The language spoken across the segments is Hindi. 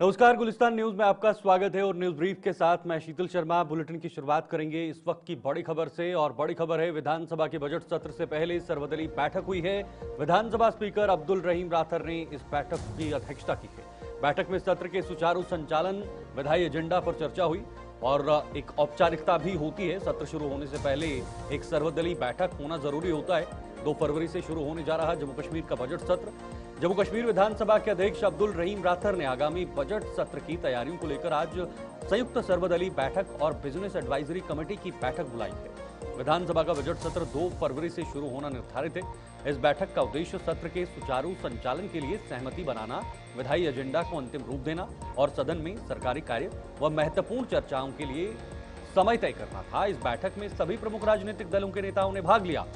नमस्कार, गुलिस्तान न्यूज में आपका स्वागत है और न्यूज ब्रीफ के साथ मैं शीतल शर्मा। बुलेटिन की शुरुआत करेंगे इस वक्त की बड़ी खबर से और बड़ी खबर है विधानसभा के बजट सत्र से पहले सर्वदलीय बैठक हुई है। विधानसभा स्पीकर अब्दुल रहीम राथर ने इस बैठक की अध्यक्षता की है। बैठक में सत्र के सुचारू संचालन, विधायी एजेंडा पर चर्चा हुई और एक औपचारिकता भी होती है। सत्र शुरू होने से पहले एक सर्वदलीय बैठक होना जरूरी होता है। 2 फरवरी से शुरू होने जा रहा जम्मू कश्मीर का बजट सत्र। जम्मू कश्मीर विधानसभा के अध्यक्ष अब्दुल रहीम राथर ने आगामी बजट सत्र की तैयारियों को लेकर आज संयुक्त सर्वदलीय बैठक और बिजनेस एडवाइजरी कमेटी की बैठक बुलाई है। विधानसभा का बजट सत्र 2 फरवरी से शुरू होना निर्धारित है। इस बैठक का उद्देश्य सत्र के सुचारू संचालन के लिए सहमति बनाना, विधायी एजेंडा को अंतिम रूप देना और सदन में सरकारी कार्य व महत्वपूर्ण चर्चाओं के लिए समय तय करना था। इस बैठक में सभी प्रमुख राजनीतिक दलों के नेताओं ने भाग लिया।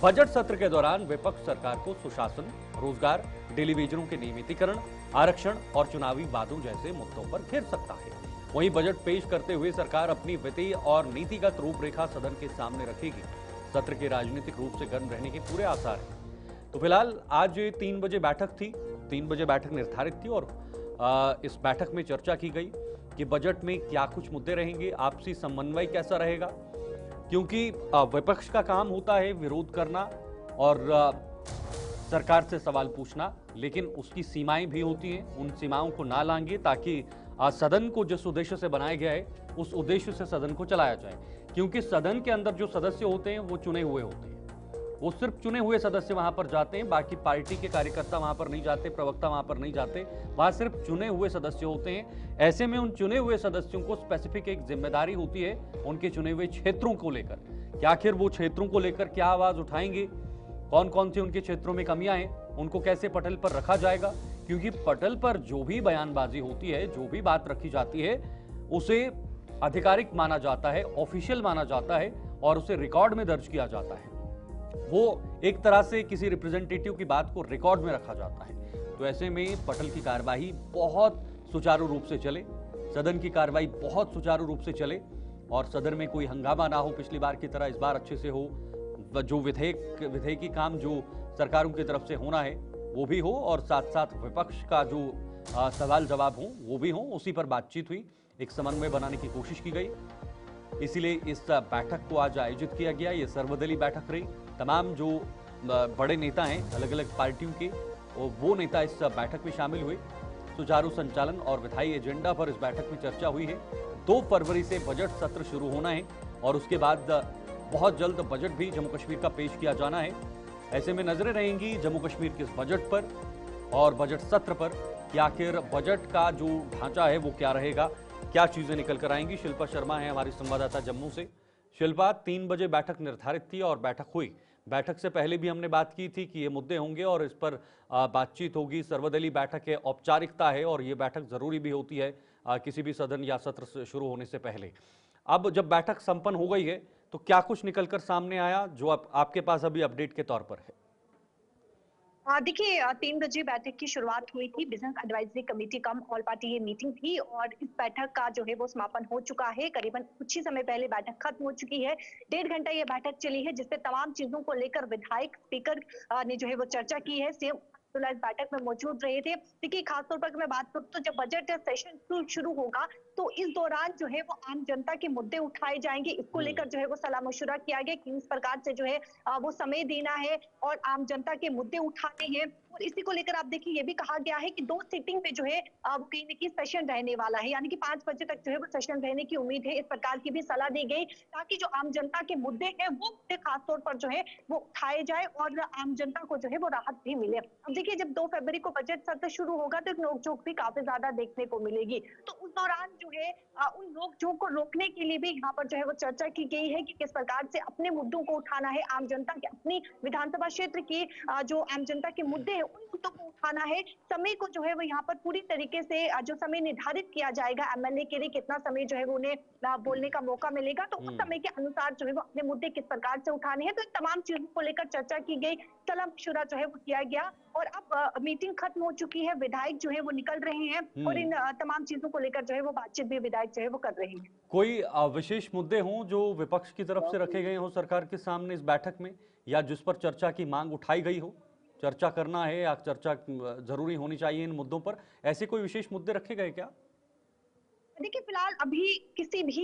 बजट सत्र के दौरान विपक्ष सरकार को सुशासन, रोजगार, टेलीविजनों के नियमितीकरण, आरक्षण और चुनावी वादों जैसे मुद्दों पर घेर सकता है। वहीं बजट पेश करते हुए सरकार अपनी वित्तीय और नीतिगत रूपरेखा सदन के सामने रखेगी। सत्र के राजनीतिक रूप से गर्म रहने के पूरे आसार हैं। तो फिलहाल आज 3 बजे बैठक थी, 3 बजे बैठक निर्धारित थी और इस बैठक में चर्चा की गई कि बजट में क्या कुछ मुद्दे रहेंगे, आपसी समन्वय कैसा रहेगा, क्योंकि विपक्ष का काम होता है विरोध करना और सरकार से सवाल पूछना, लेकिन उसकी सीमाएं भी होती हैं। उन सीमाओं को ना लांघे ताकि सदन को जिस उद्देश्य से बनाया गया है उस उद्देश्य से सदन को चलाया जाए। क्योंकि सदन के अंदर जो सदस्य होते हैं वो चुने हुए होते हैं, वो सिर्फ चुने हुए सदस्य वहां पर जाते हैं। बाकी पार्टी के कार्यकर्ता वहां पर नहीं जाते, प्रवक्ता वहां पर नहीं जाते, वहां सिर्फ चुने हुए सदस्य होते हैं। ऐसे में उन चुने हुए सदस्यों को स्पेसिफिक एक जिम्मेदारी होती है उनके चुने हुए क्षेत्रों को लेकर कि आखिर वो क्षेत्रों को लेकर क्या आवाज उठाएंगे, कौन कौन सी उनके क्षेत्रों में कमियां हैं, उनको कैसे पटल पर रखा जाएगा। क्योंकि पटल पर जो भी बयानबाजी होती है, जो भी बात रखी जाती है, उसे आधिकारिक माना जाता है, ऑफिशियल माना जाता है और उसे रिकॉर्ड में दर्ज किया जाता है। वो एक तरह से किसी रिप्रेजेंटेटिव की बात को रिकॉर्ड में रखा जाता है। तो ऐसे में पटल की कार्यवाही बहुत सुचारू रूप से चले, सदन की कार्यवाही बहुत सुचारू रूप से चले और सदन में कोई हंगामा ना हो, पिछली बार की तरह इस बार अच्छे से हो। जो विधेयकी काम जो सरकारों की तरफ से होना है वो भी हो और साथ साथ विपक्ष का जो सवाल जवाब हो वो भी हो, उसी पर बातचीत हुई, एक समन्वय बनाने की कोशिश की गई। इसीलिए इस बैठक को आज आयोजित किया गया। ये सर्वदलीय बैठक रही। तमाम जो बड़े नेता हैं अलग अलग पार्टियों के, वो नेता इस बैठक में शामिल हुए। सुचारू संचालन और विधायी एजेंडा पर इस बैठक में चर्चा हुई है। 2 फरवरी से बजट सत्र शुरू होना है और उसके बाद बहुत जल्द बजट भी जम्मू कश्मीर का पेश किया जाना है। ऐसे में नजरें रहेंगी जम्मू कश्मीर के इस बजट पर और बजट सत्र पर कि आखिर बजट का जो ढांचा है वो क्या रहेगा, क्या चीजें निकल कर आएंगी। शिल्पा शर्मा है हमारी संवाददाता जम्मू से। शिल्पा, 3 बजे बैठक निर्धारित थी और बैठक हुई। बैठक से पहले भी हमने बात की थी कि ये मुद्दे होंगे और इस पर बातचीत होगी। सर्वदलीय बैठक है, औपचारिकता है और ये बैठक जरूरी भी होती है किसी भी सदन या सत्र शुरू होने से पहले। अब जब बैठक संपन्न हो गई है तो क्या कुछ निकलकर सामने आया जो आपके पास अभी अपडेट के तौर पर है? देखिए, 3 बजे बैठक की शुरुआत हुई थी। Business advisory committee come all party ये मीटिंग थी और इस बैठक का जो है वो समापन हो चुका है। करीबन कुछ ही समय पहले बैठक खत्म हो चुकी है। 1.5 घंटा ये बैठक चली है जिससे तमाम चीजों को लेकर विधायक स्पीकर ने जो है वो चर्चा की है। सीएम इस बैठक में मौजूद रहे थे। देखिए, खासतौर पर मैं बात करूं तो जब बजट सेशन शुरू होगा तो इस दौरान जो है वो आम जनता के मुद्दे उठाए जाएंगे। इसको लेकर जो है वो सलाह मशुरा किया गया कि इस प्रकार से जो है वो समय देना है और आम जनता के मुद्दे उठाने हैं। और इसी को लेकर आप देखिए ये भी कहा गया है कि 2 सिटिंग पे जो है वो कहीं न कहीं सेशन रहने वाला है, यानी कि 5 बजे तक जो है वो सेशन रहने की उम्मीद है। इस प्रकार की भी सलाह दी गई ताकि जो आम जनता के मुद्दे हैं वो मुद्दे खासतौर पर जो है वो उठाए जाए और आम जनता को जो है वो राहत भी मिले। अब देखिए, जब 2 फरवरी को बजट सत्र शुरू होगा तो नोक-झोंक भी काफी ज्यादा देखने को मिलेगी। तो उस दौरान जो है उन नोक-झोंक को रोकने के लिए भी यहाँ पर जो है वो चर्चा की गई है कि किस प्रकार से अपने मुद्दों को उठाना है, आम जनता के अपनी विधानसभा क्षेत्र की जो आम जनता के मुद्दे हैं उन मुद्दों को उठाना है। समय को जो है वो यहाँ पर पूरी तरीके से जो समय निर्धारित किया जाएगा एमएलए के लिए, कितना समय जो है वो उन्हें बोलने का मौका मिलेगा, तो उस समय के अनुसार जो है वो अपने मुद्दे किस प्रकार से उठाने हैं। तो इन तमाम चीजों को लेकर चर्चा की गई, सलाह मशुरा जो है वो किया गया और अब मीटिंग खत्म हो चुकी है। विधायक जो है वो निकल रहे हैं और इन तमाम चीजों को लेकर जो है वो बातचीत भी विधायक जो है वो कर रहे हैं। कोई विशेष मुद्दे हों जो विपक्ष की तरफ से रखे गए हों सरकार के सामने इस बैठक में या जिस पर चर्चा की मांग उठाई गई हो? चर्चा करना है या चर्चा जरूरी होनी चाहिए इन मुद्दों पर, ऐसे कोई विशेष मुद्दे रखे गए क्या? देखिए, फिलहाल अभी किसी भी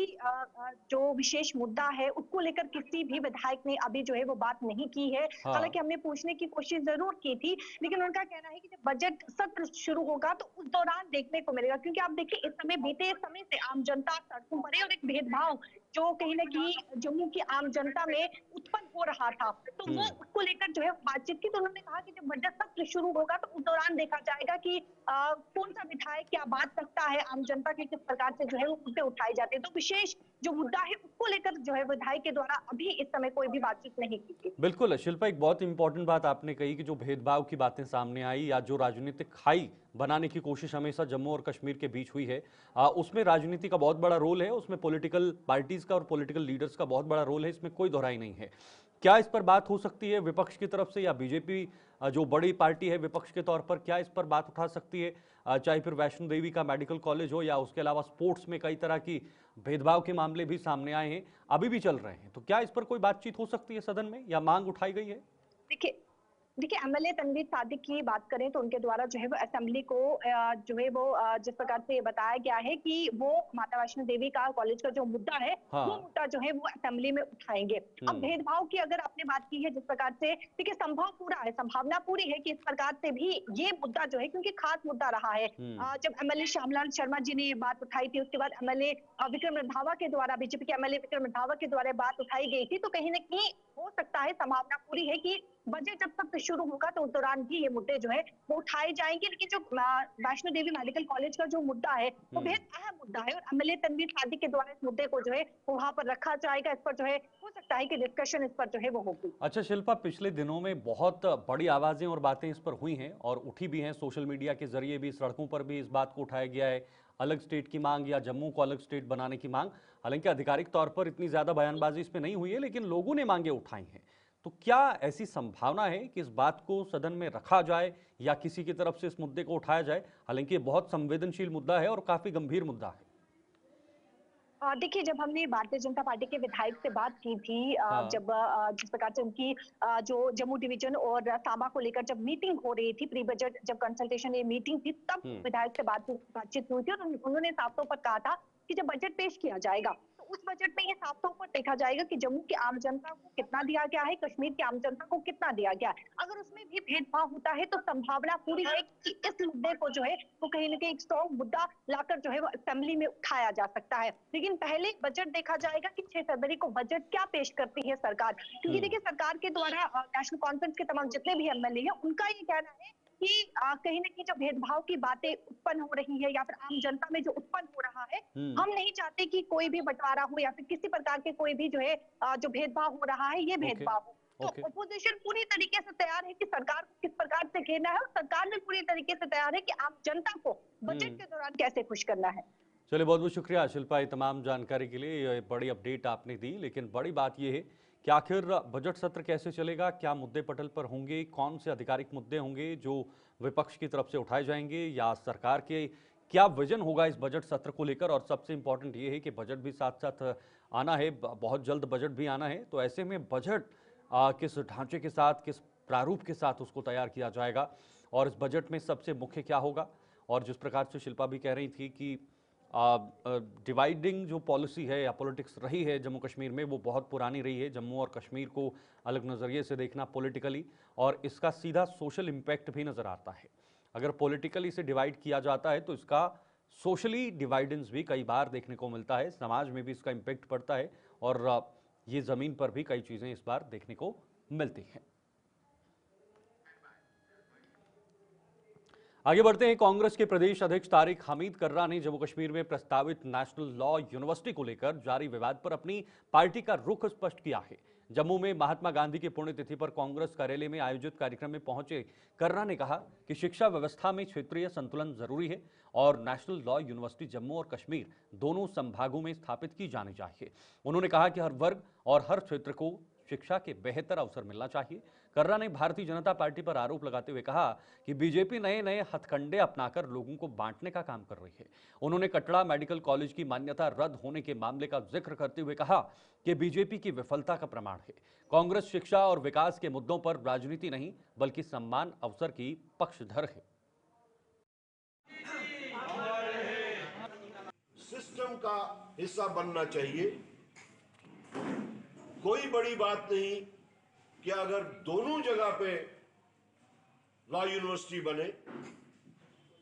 जो विशेष मुद्दा है उसको लेकर किसी भी विधायक ने अभी जो है वो बात नहीं की है। हाँ। हालांकि हमने पूछने की कोशिश जरूर की थी, लेकिन उनका कहना है कि जब बजट सत्र शुरू होगा तो उस दौरान देखने को मिलेगा। क्योंकि आप देखिए, इस समय बीते समय से आम जनता सड़कों पर है और एक भेदभाव जो कहीं ना कहीं जम्मू की आम जनता में उत्पन्न हो रहा था, तो वो हम्म। उसको लेकर जो है बातचीत की। तो उन्होंने कहा कि जब बजट सत्र शुरू होगा तो उस दौरान देखा जाएगा कि कौन सा विधायक क्या बात सकता है, आम जनता के किस प्रकार से जो है वो मुद्दे उठाए जाते हैं। तो विशेष जो मुद्दा है उसको लेकर जो है विधायक के द्वारा अभी इस समय कोई भी बातचीत नहीं की गई। बिल्कुल शिल्पा, एक बहुत इंपॉर्टेंट बात आपने कही कि जो भेदभाव की बातें सामने आई या जो राजनीतिक खाई बनाने की कोशिश हमेशा जम्मू और कश्मीर के बीच हुई है, उसमें राजनीति का बहुत बड़ा रोल है, उसमें पॉलिटिकल पार्टीज का और पॉलिटिकल लीडर्स का बहुत बड़ा रोल है, इसमें कोई दोहराई नहीं है। क्या इस पर बात हो सकती है विपक्ष की तरफ से, या बीजेपी जो बड़ी पार्टी है विपक्ष के तौर पर, क्या इस पर बात उठा सकती है? चाहे फिर वैष्णो देवी का मेडिकल कॉलेज हो या उसके अलावा स्पोर्ट्स में कई तरह की भेदभाव के मामले भी सामने आए हैं, अभी भी चल रहे हैं, तो क्या इस पर कोई बातचीत हो सकती है सदन में या मांग उठाई गई है? देखिए देखिए, एमएलए तनवीर सादिक की बात करें तो उनके द्वारा जो है वो असेंबली को जो है वो जिस प्रकार से बताया गया है कि वो माता वैष्णो देवी का कॉलेज का जो मुद्दा है वो हाँ। मुद्दा जो है वो असेंबली में उठाएंगे। अब हम्म। भेदभाव की अगर आपने बात की है जिस प्रकार से, देखिए संभव पूरा है, संभावना पूरी है कि इस प्रकार से भी ये मुद्दा जो है, क्योंकि खास मुद्दा रहा है। हम्म। जब एमएलए श्यामलाल शर्मा जी ने ये बात उठाई थी, उसके बाद एमएलए विक्रम रंधावा के द्वारा, बीजेपी के एमएलए विक्रम रंधावा के द्वारा बात उठाई गई थी, तो कहीं ना कहीं हो सकता है, संभावना पूरी है कि बजट जब तक शुरू होगा तो उस दौरान भी ये मुद्दे जो है वो उठाए जाएंगे। लेकिन जो वैष्णो देवी मेडिकल कॉलेज का जो मुद्दा है वो हम्म। बेहद अहम मुद्दा है और एमएलए तनवीर सादिक के द्वारा इस मुद्दे को जो है वो वहां पर रखा जाएगा। इस पर जो है हो सकता है कि डिस्कशन इस पर जो है वो होगी। अच्छा शिल्पा, पिछले दिनों में बहुत बड़ी आवाजें और बातें इस पर हुई हैं और उठी भी हैं, सोशल मीडिया के जरिए भी, सड़कों पर भी इस बात को उठाया गया है, अलग स्टेट की मांग या जम्मू को अलग स्टेट बनाने की मांग। हालांकि आधिकारिक तौर पर इतनी ज्यादा बयानबाजी इसमें नहीं हुई है, लेकिन लोगों ने मांगे उठाई हैं। तो क्या ऐसी संभावना है कि इस बात को सदन में रखा जाए या किसी की तरफ से इस मुद्दे को उठाया जाए? हालांकि ये बहुत संवेदनशील मुद्दा है और काफी गंभीर मुद्दा है। देखिए, जब हमने भारतीय जनता पार्टी के विधायक से बात की थी, हाँ। जब जिस प्रकार से उनकी जो जम्मू डिवीजन और सांबा को लेकर जब मीटिंग हो रही थी, प्री बजट जब कंसल्टेशन ये मीटिंग थी, तब हम्म। विधायक से बातचीत हुई थी और उन्होंने साफ तौर पर कहा था कि जब बजट पेश किया जाएगा तो उस बजट में ये साफ तौर पर देखा जाएगा कि जम्मू की आम जनता को कितना दिया गया है, कश्मीर की आम जनता को कितना दिया गया है। अगर उसमें भी भेदभाव होता है तो संभावना पूरी है कि इस मुद्दे को जो है वो कहीं ना कहीं एक स्ट्रॉन्ग मुद्दा लाकर जो है वो असेंबली में उठाया जा सकता है। लेकिन पहले बजट देखा जाएगा कि 6 फरवरी को बजट क्या पेश करती है सरकार। क्योंकि हम्म। देखिए, सरकार के द्वारा नेशनल कॉन्फ्रेंस के तमाम जितने भी एमएलए हैं उनका ये कहना है कि कहीं ना कहीं जो भेदभाव की बातें उत्पन्न हो रही है या फिर आम जनता में जो उत्पन्न हो रहा है, हम्म। हम नहीं चाहते कि कोई भी बंटवारा हो या फिर किसी प्रकार के कोई भी जो है जो भेदभाव हो रहा है ये ओके। भेदभाव हो। तो ओके। अपोजिशन पूरी तरीके से तैयार है कि सरकार को किस प्रकार से घेरना है और सरकार भी पूरी तरीके से तैयार है कि आम जनता को बजट हम्म। के दौरान कैसे खुश करना है। चलिए, बहुत बहुत शुक्रिया शिल्पा, ये तमाम जानकारी के लिए, ये बड़ी अपडेट आपने दी। लेकिन बड़ी बात यह है कि आखिर बजट सत्र कैसे चलेगा, क्या मुद्दे पटल पर होंगे, कौन से आधिकारिक मुद्दे होंगे जो विपक्ष की तरफ से उठाए जाएंगे, या सरकार के क्या विजन होगा इस बजट सत्र को लेकर। और सबसे इंपॉर्टेंट ये है कि बजट भी साथ साथ आना है, बहुत जल्द बजट भी आना है। तो ऐसे में बजट किस ढांचे के साथ, किस प्रारूप के साथ उसको तैयार किया जाएगा, और इस बजट में सबसे मुख्य क्या होगा। और जिस प्रकार से शिल्पा भी कह रही थी कि डिवाइडिंग जो पॉलिसी है या पॉलिटिक्स रही है जम्मू कश्मीर में, वो बहुत पुरानी रही है। जम्मू और कश्मीर को अलग नज़रिए से देखना पॉलिटिकली, और इसका सीधा सोशल इम्पैक्ट भी नज़र आता है। अगर पॉलिटिकली से डिवाइड किया जाता है तो इसका सोशली डिवाइडेंस भी कई बार देखने को मिलता है, समाज में भी इसका इम्पैक्ट पड़ता है, और ये ज़मीन पर भी कई चीज़ें इस बार देखने को मिलती हैं। आगे बढ़ते हैं। कांग्रेस के प्रदेश अध्यक्ष तारिक हमीद कर्रा ने जम्मू कश्मीर में प्रस्तावित नेशनल लॉ यूनिवर्सिटी को लेकर जारी विवाद पर अपनी पार्टी का रुख स्पष्ट किया है। जम्मू में महात्मा गांधी की पुण्यतिथि पर कांग्रेस कार्यालय में आयोजित कार्यक्रम में पहुंचे कर्रा ने कहा कि शिक्षा व्यवस्था में क्षेत्रीय संतुलन जरूरी है और नेशनल लॉ यूनिवर्सिटी जम्मू और कश्मीर दोनों संभागों में स्थापित की जानी चाहिए। उन्होंने कहा कि हर वर्ग और हर क्षेत्र को शिक्षा के बेहतर अवसर मिलना चाहिए, कर्रा ने भारतीय जनता पार्टी पर आरोप लगाते हुए कहा कि बीजेपी नए नए हथकंडे अपनाकर लोगों को बांटने का काम कर रही है। उन्होंने कटरा मेडिकल कॉलेज की मान्यता रद्द होने के मामले का जिक्र करते हुए कहा कि बीजेपी की विफलता का प्रमाण है। कांग्रेस शिक्षा और विकास के मुद्दों पर राजनीति नहीं बल्कि सम्मान अवसर की पक्षधर है। सिस्टम का हिस्सा बनना चाहिए। कोई बड़ी बात नहीं कि अगर दोनों जगह पे लॉ यूनिवर्सिटी बने,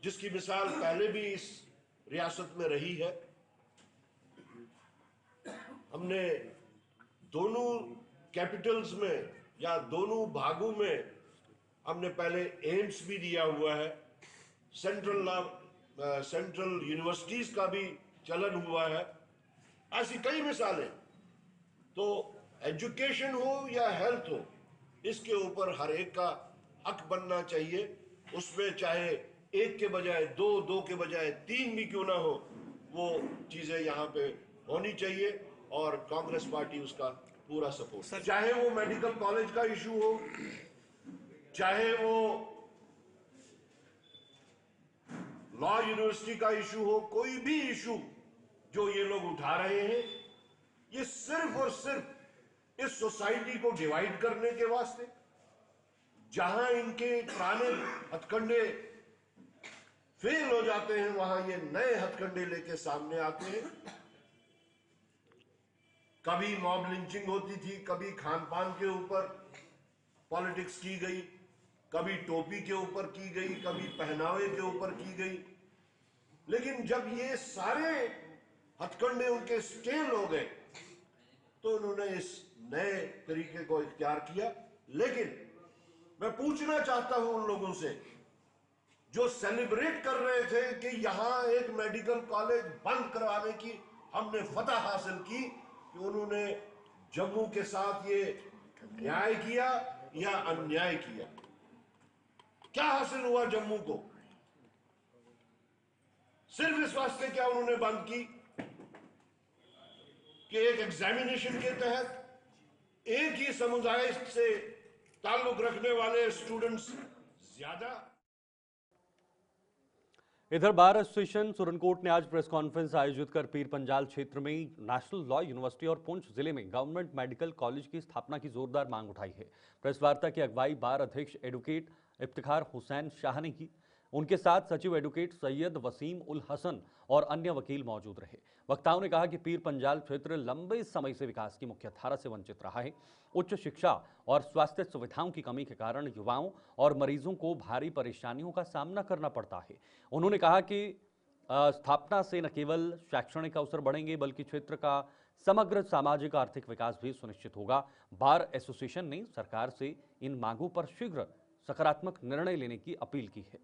जिसकी मिसाल पहले भी इस रियासत में रही है। हमने दोनों कैपिटल्स में या दोनों भागों में हमने पहले एम्स भी दिया हुआ है, सेंट्रल यूनिवर्सिटीज का भी चलन हुआ है। ऐसी कई मिसालें। तो एजुकेशन हो या हेल्थ हो, इसके ऊपर हर एक का हक बनना चाहिए। उसमें चाहे एक के बजाय दो, दो के बजाय तीन भी क्यों ना हो, वो चीजें यहाँ पे होनी चाहिए और कांग्रेस पार्टी उसका पूरा सपोर्ट। चाहे वो मेडिकल कॉलेज का इशू हो, चाहे वो लॉ यूनिवर्सिटी का इशू हो, कोई भी इशू जो ये लोग उठा रहे हैं, ये सिर्फ और सिर्फ इस सोसाइटी को डिवाइड करने के वास्ते। जहां इनके पुराने हथकंडे फेल हो जाते हैं, वहां ये नए हथकंडे लेके सामने आते हैं। कभी मॉब लिंचिंग होती थी, कभी खान पान के ऊपर पॉलिटिक्स की गई, कभी टोपी के ऊपर की गई, कभी पहनावे के ऊपर की गई। लेकिन जब ये सारे हथकंडे उनके स्टेल हो गए तो उन्होंने इस नए तरीके को इख्तियार किया। लेकिन मैं पूछना चाहता हूं उन लोगों से जो सेलिब्रेट कर रहे थे कि यहां एक मेडिकल कॉलेज बंद करवाने की हमने फतह हासिल की, कि उन्होंने जम्मू के साथ ये न्याय किया या अन्याय किया? क्या हासिल हुआ जम्मू को? सिर्फ इस वास्ते क्या उन्होंने बंद की कि एक एग्जामिनेशन के तहत एक ही समुदाय से ताल्लुक रखने वाले स्टूडेंट्स ज्यादा। इधर बार एसोसिएशन सुरनकोट ने आज प्रेस कॉन्फ्रेंस आयोजित कर पीर पंजाल क्षेत्र में नेशनल लॉ यूनिवर्सिटी और पुंछ जिले में गवर्नमेंट मेडिकल कॉलेज की स्थापना की जोरदार मांग उठाई है। प्रेस वार्ता की अगुवाई बार अध्यक्ष एडवोकेट इफ्तिखार हुसैन शाह ने की। उनके साथ सचिव एडवोकेट सैयद वसीम उल हसन और अन्य वकील मौजूद रहे। वक्ताओं ने कहा कि पीर पंजाल क्षेत्र लंबे समय से विकास की मुख्य धारा से वंचित रहा है। उच्च शिक्षा और स्वास्थ्य सुविधाओं की कमी के कारण युवाओं और मरीजों को भारी परेशानियों का सामना करना पड़ता है। उन्होंने कहा कि स्थापना से न केवल शैक्षणिक अवसर बढ़ेंगे बल्कि क्षेत्र का समग्र सामाजिक आर्थिक विकास भी सुनिश्चित होगा। बार एसोसिएशन ने सरकार से इन मांगों पर शीघ्र सकारात्मक निर्णय लेने की अपील की है।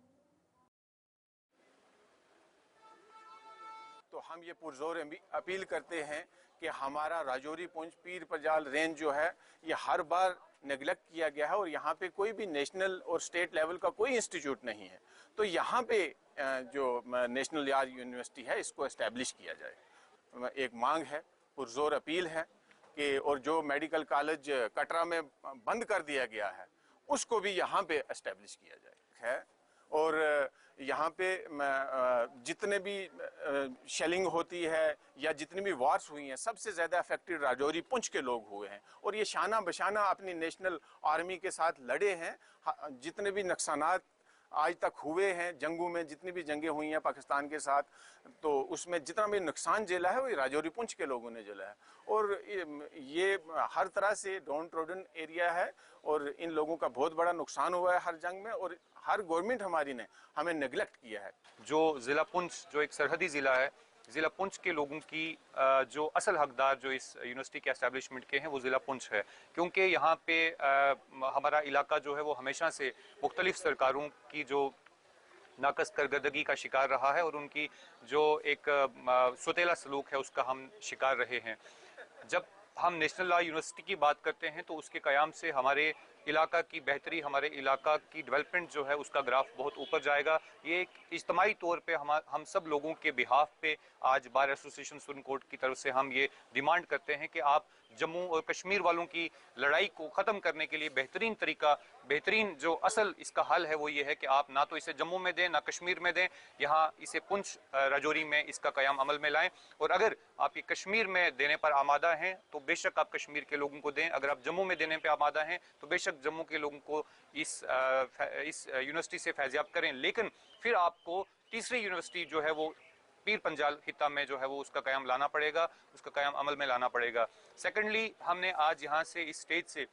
तो हम ये पुरजोर अपील करते हैं कि हमारा राजौरी पुंछ पीर पंजाल रेंज जो है, ये हर बार नेग्लेक्ट किया गया है और यहाँ पे कोई भी नेशनल और स्टेट लेवल का कोई इंस्टीट्यूट नहीं है। तो यहाँ पे जो नेशनल लॉ यूनिवर्सिटी है, इसको एस्टेब्लिश किया जाए। एक मांग है, पुरजोर अपील है कि और जो मेडिकल कॉलेज कटरा में बंद कर दिया गया है, उसको भी यहाँ पे एस्टेब्लिश किया जाए है। और यहाँ पे जितने भी शेलिंग होती है या जितनी भी वार्स हुई हैं, सबसे ज़्यादा अफेक्टेड राजौरी पुंछ के लोग हुए हैं और ये शाना बशाना अपनी नेशनल आर्मी के साथ लड़े हैं। जितने भी नुकसानात आज तक हुए हैं जंगों में, जितनी भी जंगें हुई हैं पाकिस्तान के साथ, तो उसमें जितना भी नुकसान झेला है वो राजौरी पुंछ के लोगों ने झेला है। और ये हर तरह से डाउन ट्रोडन एरिया है और इन लोगों का बहुत बड़ा नुकसान हुआ है हर जंग में और हर गवर्नमेंट हमारी ने हमें नेग्लेक्ट किया है। जो ज़िला पुंछ जो एक सरहदी ज़िला है, ज़िला पुंछ के लोगों की जो असल हकदार जो इस यूनिवर्सिटी के एस्टेब्लिशमेंट के हैं वो ज़िला पुंछ है, क्योंकि यहाँ पे हमारा इलाका जो है वो हमेशा से मुख्तलिफ सरकारों की जो नाकस कारकर्दगी का शिकार रहा है और उनकी जो एक सौतेला सलूक है उसका हम शिकार रहे हैं। जब हम नेशनल लॉ यूनिवर्सिटी की बात करते हैं तो उसके क़याम से हमारे इलाका की बेहतरी, हमारे इलाका की डेवलपमेंट जो है उसका ग्राफ बहुत ऊपर जाएगा। ये एक इज्तमाही तौर पे हम सब लोगों के बिहाफ पे आज बार एसोसिएशन सुप्रीम कोर्ट की तरफ से हम ये डिमांड करते हैं कि आप जम्मू और कश्मीर वालों की लड़ाई को ख़त्म करने के लिए बेहतरीन तरीका, बेहतरीन जो असल इसका हल है वो ये है कि आप ना तो इसे जम्मू में दें ना कश्मीर में दें, यहाँ इसे पुंछ राजौरी में इसका क़याम अमल में लाएं। और अगर आप ये कश्मीर में देने पर आमादा हैं तो बेशक आप कश्मीर के लोगों को दें, अगर आप जम्मू में देने पर आमादा हैं तो बेशक जम्मू के लोगों को इस यूनिवर्सिटी से फैज़याब करें। लेकिन फिर आपको तीसरी यूनिवर्सिटी जो है वो पीर पंजाल खिता में जो है वो उसका क़याम लाना पड़ेगा, उसका क़याम अमल में लाना पड़ेगा। सेकेंडली, हमने आज यहाँ से इस स्टेज से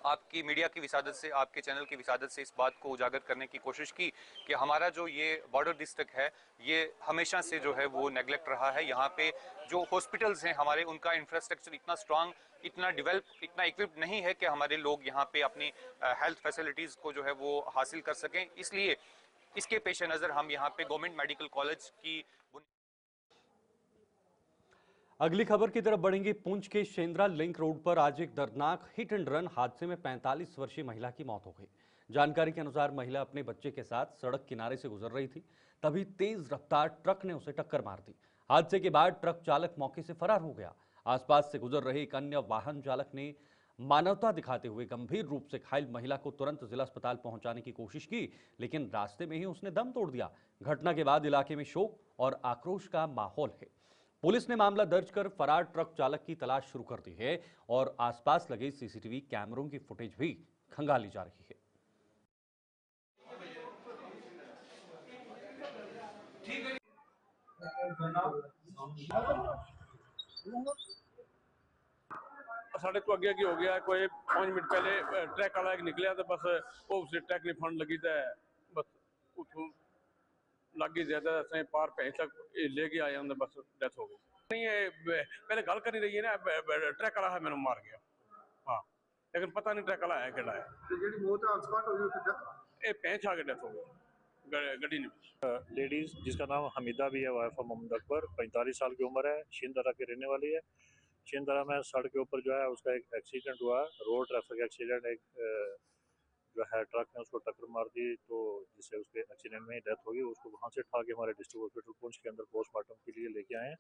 आपकी मीडिया की विसादत से, आपके चैनल की विसादत से इस बात को उजागर करने की कोशिश की कि हमारा जो ये बॉर्डर डिस्ट्रिक्ट है ये हमेशा से जो है वो नेगलेक्ट रहा है। यहाँ पे जो हॉस्पिटल्स हैं हमारे, उनका इंफ्रास्ट्रक्चर इतना स्ट्रांग, इतना डेवलप, इतना इक्विप्ड नहीं है कि हमारे लोग यहाँ पे अपनी हेल्थ फैसिलिटीज़ को जो है वो हासिल कर सकें। इसलिए इसके पेश नज़र हम यहाँ पे गवर्नमेंट मेडिकल कॉलेज की अगली खबर की तरफ बढ़ेंगे। पुंछ के शेंद्रा लिंक रोड पर आज एक दर्दनाक हिट एंड रन हादसे में 45 वर्षीय महिला की मौत हो गई। जानकारी के अनुसार महिला अपने बच्चे के साथ सड़क किनारे से गुजर रही थी, तभी तेज रफ्तार ट्रक ने उसे टक्कर मार दी। हादसे के बाद ट्रक चालक मौके से फरार हो गया। आसपास से गुजर रहे एक अन्य वाहन चालक ने मानवता दिखाते हुए गंभीर रूप से घायल महिला को तुरंत जिला अस्पताल पहुंचाने की कोशिश की, लेकिन रास्ते में ही उसने दम तोड़ दिया। घटना के बाद इलाके में शोक और आक्रोश का माहौल है। पुलिस ने मामला दर्ज कर फरार ट्रक चालक की तलाश शुरू कर दी है और आसपास लगे सीसीटीवी कैमरों की फुटेज भी खंगाली जा रही है। साढ़े तो अगे हो गया, कोई 5 मिनट पहले ट्रक वाला एक निकलिया तो बस वो उसे ट्रक ने फंड लगी तो बस उठू लगी ज्यादा असें पार भैंस तक ले के आए, उन्हें बस डेथ हो गई। नहीं है पहले गल कर रही है ना, ट्रक वाला है मैंने मार गया, हाँ, लेकिन पता नहीं ट्रक वाला है केड़ा है। जेडी मौत ऑन स्पॉट हो गई, ये भैंस आके डेथ हो गई गड्डी ने। लेडीज जिसका नाम हमीदा भी है, वाइफ ऑफ मोहम्मद अकबर, 45 साल की उम्र है, शिंदरा की रहने वाली है। शिंदरा में सड़क के ऊपर जो है उसका एक एक्सीडेंट हुआ, रोड ट्रैफिक एक्सीडेंट। एक जो है ट्रक ने उसको टक्कर मार दी, तो जिससे उसके एक्सीडेंट में ही डेथ होगी। उसको वहाँ से उठा के हमारे डिस्ट्रिक्ट हॉस्पिटल पुंछ के अंदर पोस्टमार्टम के लिए लेके आए हैं।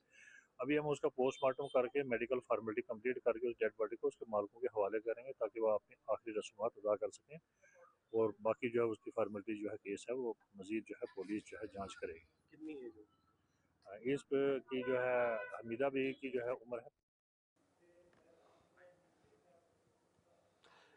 अभी हम उसका पोस्टमार्टम करके मेडिकल फॉर्मेलिटी कंप्लीट करके उस डेड बॉडी को उसके मालिकों के हवाले करेंगे ताकि वह अपनी आखिरी रस्मात अदा कर सकें, और बाकी जो है उसकी फॉर्मेलिटी जो है केस है वो मजीद जो है पुलिस जो है जांच करेगी। कितनी एज है इस की जो है हमीदा भी की जो है उम्र है।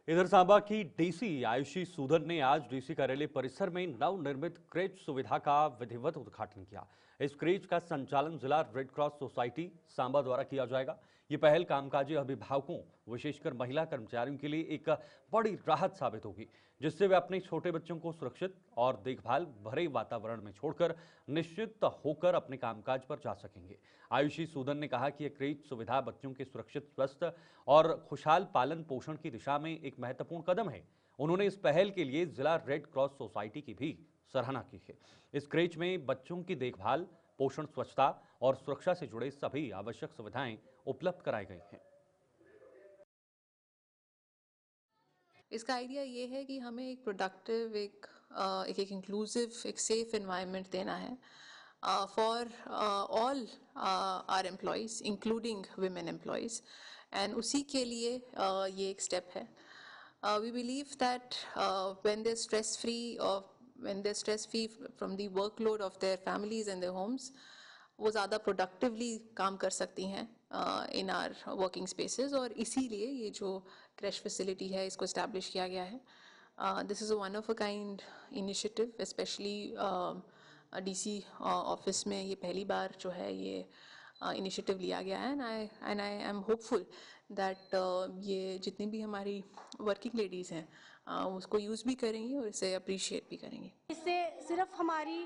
इधर सांबा की डीसी आयुषी सूदन ने आज डीसी कार्यालय परिसर में नवनिर्मित क्रेच सुविधा का विधिवत उद्घाटन किया। इस क्रेच का संचालन जिला रेड क्रॉस सोसाइटी सांबा द्वारा किया जाएगा। ये पहल कामकाजी अभिभावकों, विशेषकर महिला कर्मचारियों के लिए एक बड़ी राहत साबित होगी, जिससे वे अपने छोटे बच्चों को सुरक्षित और देखभाल भरे वातावरण में छोड़कर निश्चित होकर अपने कामकाज पर जा सकेंगे। आयुषी सूदन ने कहा कि यह क्रेच सुविधा बच्चों के सुरक्षित, स्वस्थ और खुशहाल पालन पोषण की दिशा में एक महत्वपूर्ण कदम है। उन्होंने इस पहल के लिए जिला रेड क्रॉस सोसाइटी की भी सराहना की है। इस क्रेच में बच्चों की देखभाल, पोषण, स्वच्छता और सुरक्षा से जुड़े सभी आवश्यक सुविधाएं उपलब्ध कराई गई हैं। इसका आइडिया ये है कि हमें एक प्रोडक्टिव, एक इंक्लूसिव, एक सेफ एनवायरनमेंट देना है for all our employees including women employees, and उसी के लिए ये एक स्टेप है। We believe that when they stress free from the workload of their families and their homes, वो ज़्यादा प्रोडक्टिवली काम कर सकती हैं इन आर वर्किंग स्पेसेस, और इसीलिए ये जो क्रैश फैसिलिटी है इसको इस्टेब्लिश किया गया है। This is a one of a kind initiative, specially DC office में ये पहली बार जो है ये इनिशिएटिव लिया गया है, and I am hopeful that ये जितनी भी हमारी वर्किंग लेडीज़ हैं उसको यूज़ भी करेंगी और इसे अप्रिशिएट भी करेंगी। इससे सिर्फ हमारी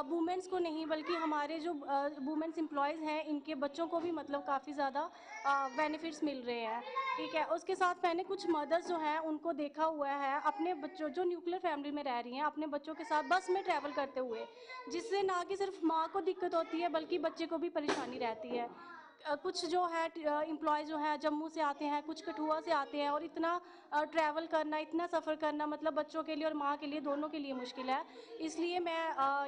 वुमेन्स को नहीं बल्कि हमारे जो वुमेन्स एम्प्लॉयज़ हैं इनके बच्चों को भी मतलब काफ़ी ज़्यादा बेनिफिट्स मिल रहे हैं, ठीक है। उसके साथ मैंने कुछ मदर्स जो हैं उनको देखा हुआ है अपने बच्चों, जो न्यूक्लियर फैमिली में रह रही हैं, अपने बच्चों के साथ बस में ट्रैवल करते हुए, जिससे ना कि सिर्फ माँ को दिक्कत होती है बल्कि बच्चे को भी परेशानी रहती है। कुछ जो है एम्प्लॉय जो है जम्मू से आते हैं, कुछ कठुआ से आते हैं, और इतना ट्रैवल करना, इतना सफ़र करना मतलब बच्चों के लिए और माँ के लिए दोनों के लिए मुश्किल है। इसलिए मैं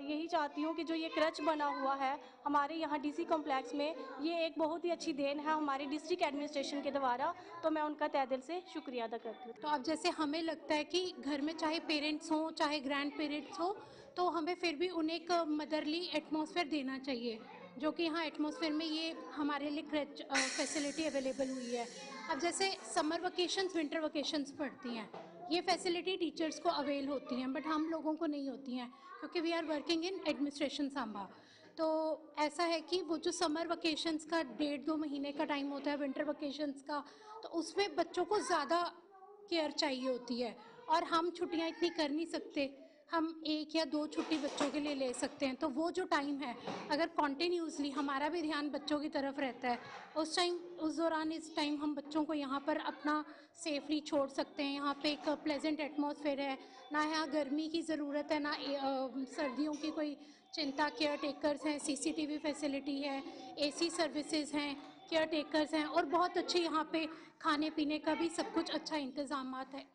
यही चाहती हूँ कि जो ये क्रच बना हुआ है हमारे यहाँ डीसी कॉम्प्लेक्स में, ये एक बहुत ही अच्छी देन है हमारी डिस्ट्रिक्ट एडमिनिस्ट्रेशन के द्वारा, तो मैं उनका तहे दिल से शुक्रिया अदा करती हूँ। तो अब जैसे हमें लगता है कि घर में चाहे पेरेंट्स हों चाहे ग्रैंड पेरेंट्स हों, तो हमें फिर भी उन्हें एक मदरली एटमॉस्फेयर देना चाहिए, जो कि यहाँ एटमॉस्फेयर में ये हमारे लिए क्रच फैसिलिटी अवेलेबल हुई है। अब जैसे समर वकेशंस, विंटर वकेशंस पड़ती हैं, ये फैसिलिटी टीचर्स को अवेल होती हैं, बट हम लोगों को नहीं होती हैं क्योंकि we are working in administration Samba. तो ऐसा है कि वो जो समर वकेशंस का 1.5-2 महीने का टाइम होता है, विंटर वकेशंस का, तो उसमें बच्चों को ज़्यादा केयर चाहिए होती है, और हम छुट्टियाँ इतनी कर नहीं सकते, हम 1 या 2 छुट्टी बच्चों के लिए ले सकते हैं। तो वो जो टाइम है, अगर कॉन्टिन्यूसली हमारा भी ध्यान बच्चों की तरफ रहता है, उस दौरान इस टाइम हम बच्चों को यहाँ पर अपना सेफली छोड़ सकते हैं। यहाँ पे एक प्लेजेंट एटमॉस्फेयर है, ना यहाँ गर्मी की ज़रूरत है, ना सर्दियों की कोई चिंता। केयर टेकर्स हैं, CCTV फैसिलिटी है, AC सर्विसेज हैं, केयर टेकर्स हैं, और बहुत अच्छे यहाँ पे खाने पीने का भी सब कुछ अच्छा इंतजामात है।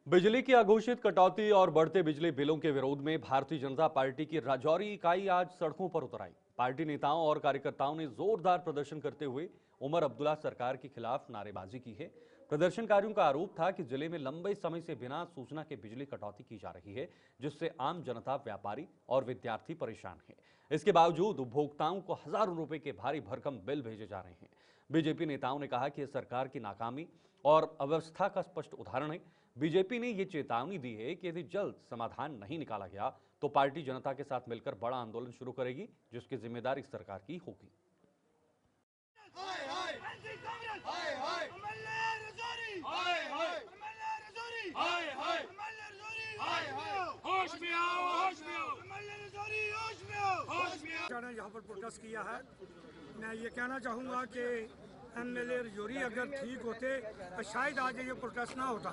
बिजली की अघोषित कटौती और बढ़ते बिजली बिलों के विरोध में भारतीय जनता पार्टी की राजौरी इकाई आज सड़कों पर उतर आई। पार्टी नेताओं और कार्यकर्ताओं ने जोरदार प्रदर्शन करते हुए उमर अब्दुल्ला सरकार के खिलाफ नारेबाजी की है। प्रदर्शनकारियों का आरोप था कि जिले में लंबे समय से बिना सूचना के बिजली कटौती की जा रही है, जिससे आम जनता, व्यापारी और विद्यार्थी परेशान हैं। इसके बावजूद उपभोक्ताओं को हजारों रुपए के भारी भरकम बिल भेजे जा रहे हैं। बीजेपी नेताओं ने कहा कि सरकार की नाकामी और अव्यवस्था का स्पष्ट उदाहरण है। बीजेपी ने ये चेतावनी दी है कि यदि जल्द समाधान नहीं निकाला गया तो पार्टी जनता के साथ मिलकर बड़ा आंदोलन शुरू करेगी, जिसकी जिम्मेदारी सरकार की होगी। यहाँ पर प्रोटेस्ट किया है। मैं ये कहना चाहूँगा कि MLA रजौरी अगर ठीक होते तो शायद आज ये प्रोटेस्ट ना होता,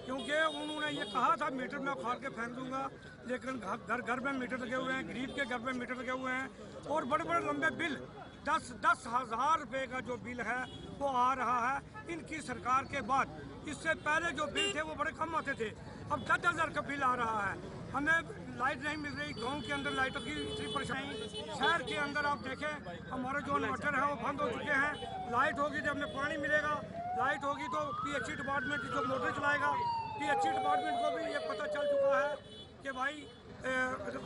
क्योंकि उन्होंने ये कहा था मीटर में उखाड़ के फेंक दूंगा, लेकिन घर घर में मीटर लगे हुए हैं, गरीब के घर में मीटर लगे हुए हैं, और बड़े बड़े लंबे बिल 10-10 हज़ार रुपये का जो बिल है वो आ रहा है इनकी सरकार के बाद। इससे पहले जो बिल थे वो बड़े कम आते थे, अब 10,000 का बिल आ रहा है। हमें लाइट नहीं मिल रही, गांव के अंदर लाइटों की इतनी परेशानी, शहर के अंदर आप देखें हमारे जो इन्वर्टर हैं वो बंद हो चुके हैं। लाइट होगी जब हमें पानी मिलेगा, लाइट होगी तो PHE डिपार्टमेंट जो मोटर चलाएगा, PHE डिपार्टमेंट को भी ये पता चल चुका है कि भाई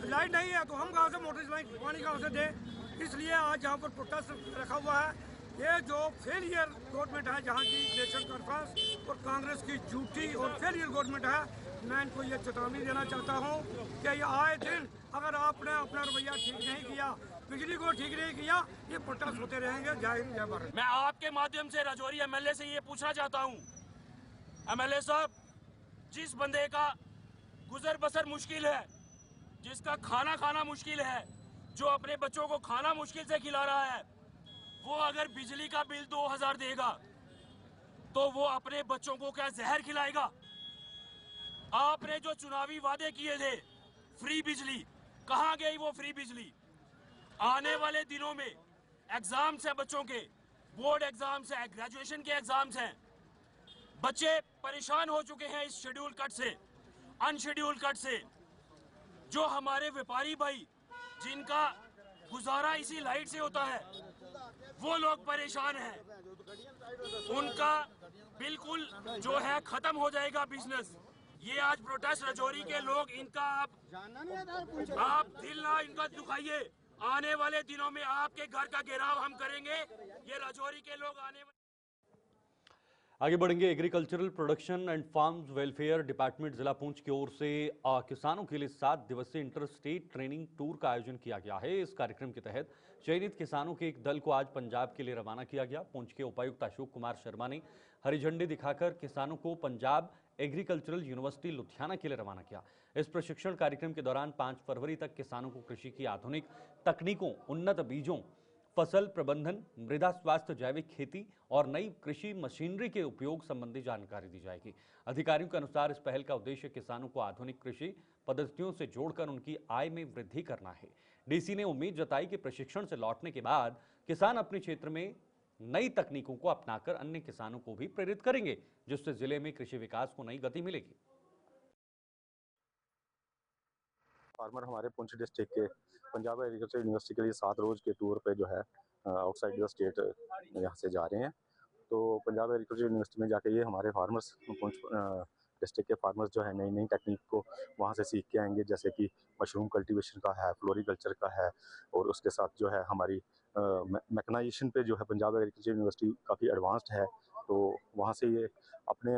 लाइट नहीं है तो हम कहाँ से मोटर चलाएंगे, पानी कहाँ से दें। इसलिए आज यहाँ पर प्रोटेस्ट रखा हुआ है। ये जो फेलियर गवर्नमेंट है, जहाँ की नेशनल कॉन्फ्रेंस और कांग्रेस की झूठी और फेलियर गवर्नमेंट है, मैं इनको ये चेतावनी देना चाहता हूँ कि ये आए दिन अगर आपने अपना रवैया ठीक नहीं किया, बिजली को ठीक नहीं किया, ये प्रोटेस्ट होते रहेंगे। जय हिंद, जय भारत। मैं आपके माध्यम से राजौरी MLA से ये पूछना चाहता हूँ, MLA साहब, जिस बंदे का गुजर बसर मुश्किल है, जिसका खाना खाना मुश्किल है, जो अपने बच्चों को खाना मुश्किल से खिला रहा है, वो अगर बिजली का बिल 2000 देगा तो वो अपने बच्चों को क्या जहर खिलाएगा? आपने जो चुनावी वादे किए थे, फ्री बिजली, कहाँ गई वो फ्री बिजली? आने वाले दिनों में एग्जाम्स हैं, बच्चों के बोर्ड एग्जाम्स हैं, ग्रेजुएशन के एग्जाम्स हैं, बच्चे परेशान हो चुके हैं इस शेड्यूल कट से, अनशेड्यूल कट से। जो हमारे व्यापारी भाई जिनका गुजारा इसी लाइट से होता है, वो लोग परेशान हैं, उनका बिल्कुल जो है खत्म हो जाएगा बिजनेस। ये आज प्रोटेस्ट राजौरी के लोग, इनका आप दिल ना इनका दुखाइए। आने वाले दिनों में आपके घर का घेराव हम करेंगे। ये राजौरी के लोग आगे बढ़ेंगे। Agricultural production and farms welfare department जिला पुंछ की ओर से किसानों के लिए 7 दिवसीय इंटर स्टेट ट्रेनिंग टूर का आयोजन किया गया है। इस कार्यक्रम के तहत चयनित किसानों के एक दल को आज पंजाब के लिए रवाना किया गया। पुंछ के उपायुक्त अशोक कुमार शर्मा ने हरी झंडी दिखाकर किसानों को पंजाब एग्रीकल्चरल यूनिवर्सिटी लुधियाना के लिए रवाना किया। इस प्रशिक्षण कार्यक्रम के दौरान 5 फरवरी तक किसानों को कृषि की आधुनिक तकनीकों, उन्नत बीजों, फसल प्रबंधन, मृदा स्वास्थ्य, जैविक खेती और नई कृषि मशीनरी के उपयोग संबंधी जानकारी दी जाएगी। अधिकारियों के अनुसार इस पहल का उद्देश्य किसानों को आधुनिक कृषि पद्धतियों से जोड़कर उनकी आय में वृद्धि करना है। डीसी ने उम्मीद जताई कि प्रशिक्षण से लौटने के बाद किसान अपने क्षेत्र में नई तकनीकों को अपनाकर अन्य किसानों को भी प्रेरित करेंगे, जिससे जिले में कृषि विकास को नई गति मिलेगी। फार्मर हमारे पुंछ डिस्ट्रिक्ट के पंजाब एग्रीकल्चर यूनिवर्सिटी के लिए 7 रोज के टूर पे जो है आउटसाइड द स्टेट यहाँ से जा रहे हैं। तो पंजाब एग्रीकल्चर यूनिवर्सिटी में जाके ये हमारे फार्मर्स पुंछ डिस्ट्रिक्ट के फार्मर्स जो है नई नई टेक्निक को वहाँ से सीख के आएंगे, जैसे कि मशरूम कल्टीवेशन का है, फ्लोरिकल्चर का है, और उसके साथ जो है हमारी मैकेनाइजेशन पे जो है पंजाब एग्रीकल्चर यूनिवर्सिटी काफ़ी एडवांस्ड है। तो वहाँ से ये अपने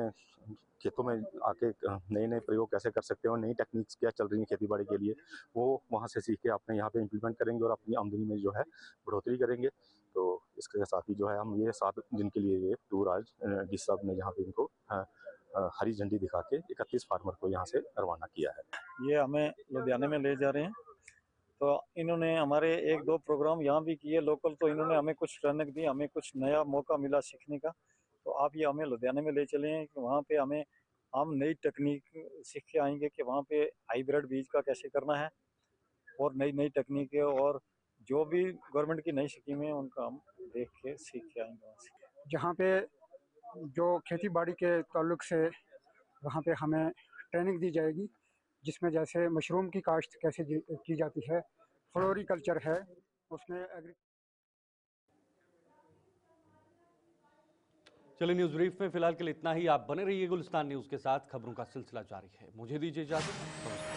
खेतों में आके नए नए प्रयोग कैसे कर सकते हैं और नई टेक्निक्स क्या चल रही हैं खेती बाड़ी के लिए, वो वहाँ से सीख के अपने यहाँ पे इम्प्लीमेंट करेंगे और अपनी आमदनी में जो है बढ़ोतरी करेंगे। तो इसके साथ ही जो है हम ये 7 दिन के लिए ये टूर आज डी साहब ने यहाँ पे इनको हरी झंडी दिखा के 31 फार्मर को यहाँ से रवाना किया है। ये हमें लुधियाने में ले जा रहे हैं, तो इन्होंने हमारे 1-2 प्रोग्राम यहाँ भी किए लोकल, तो इन्होंने हमें कुछ रौनक दी, हमें कुछ नया मौका मिला सीखने का। तो आप ये हमें लुधियाने में ले चले हैं कि वहाँ पे हम नई तकनीक सीख के आएंगे कि वहाँ पे हाइब्रिड बीज का कैसे करना है और नई नई तकनीकें और जो भी गवर्नमेंट की नई स्कीमें उनका हम देख के सीख के आएंगे वहाँ से। जहाँ पे जो खेती बाड़ी के ताल्लुक से वहाँ पे हमें ट्रेनिंग दी जाएगी, जिसमें जैसे मशरूम की काश्त कैसे की जाती है, फ्लोरिकल्चर है, उसमें चलिए न्यूज ब्रीफ में फिलहाल के लिए इतना ही। आप बने रहिए गुलिस्तान न्यूज के साथ, खबरों का सिलसिला जारी है। मुझे दीजिए इजाजत, नमस्कार।